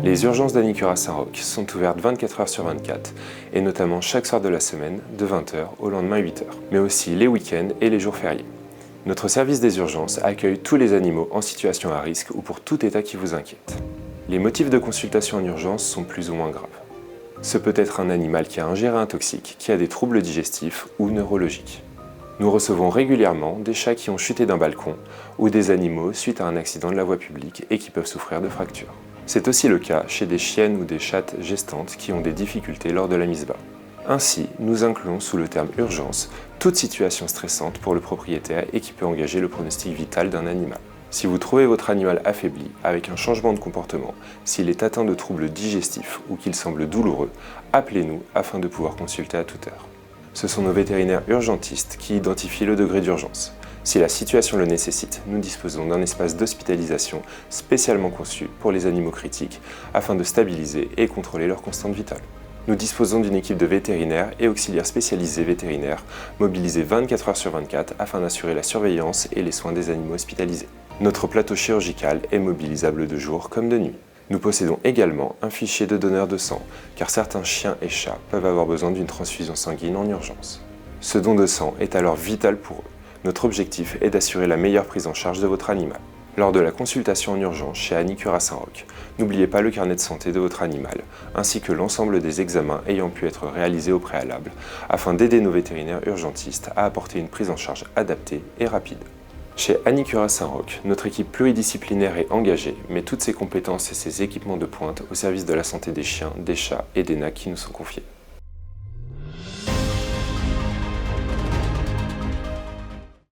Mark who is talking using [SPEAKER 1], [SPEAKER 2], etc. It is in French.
[SPEAKER 1] Les urgences d'Anicura Saint-Roch sont ouvertes 24 heures sur 24 et notamment chaque soir de la semaine de 20 h au lendemain 8 h, mais aussi les week-ends et les jours fériés. Notre service des urgences accueille tous les animaux en situation à risque ou pour tout état qui vous inquiète. Les motifs de consultation en urgence sont plus ou moins graves. Ce peut être un animal qui a ingéré un toxique, qui a des troubles digestifs ou neurologiques. Nous recevons régulièrement des chats qui ont chuté d'un balcon ou des animaux suite à un accident de la voie publique et qui peuvent souffrir de fractures. C'est aussi le cas chez des chiennes ou des chattes gestantes qui ont des difficultés lors de la mise bas. Ainsi, nous incluons sous le terme urgence toute situation stressante pour le propriétaire et qui peut engager le pronostic vital d'un animal. Si vous trouvez votre animal affaibli, avec un changement de comportement, s'il est atteint de troubles digestifs ou qu'il semble douloureux, appelez-nous afin de pouvoir consulter à toute heure. Ce sont nos vétérinaires urgentistes qui identifient le degré d'urgence. Si la situation le nécessite, nous disposons d'un espace d'hospitalisation spécialement conçu pour les animaux critiques afin de stabiliser et contrôler leur constante vitale. Nous disposons d'une équipe de vétérinaires et auxiliaires spécialisés vétérinaires mobilisés 24 heures sur 24 afin d'assurer la surveillance et les soins des animaux hospitalisés. Notre plateau chirurgical est mobilisable de jour comme de nuit. Nous possédons également un fichier de donneurs de sang, car certains chiens et chats peuvent avoir besoin d'une transfusion sanguine en urgence. Ce don de sang est alors vital pour eux. Notre objectif est d'assurer la meilleure prise en charge de votre animal. Lors de la consultation en urgence chez Anicura Saint-Roch, n'oubliez pas le carnet de santé de votre animal, ainsi que l'ensemble des examens ayant pu être réalisés au préalable, afin d'aider nos vétérinaires urgentistes à apporter une prise en charge adaptée et rapide. Chez Anicura Saint-Roch, notre équipe pluridisciplinaire est engagée, met toutes ses compétences et ses équipements de pointe au service de la santé des chiens, des chats et des nains qui nous sont confiés.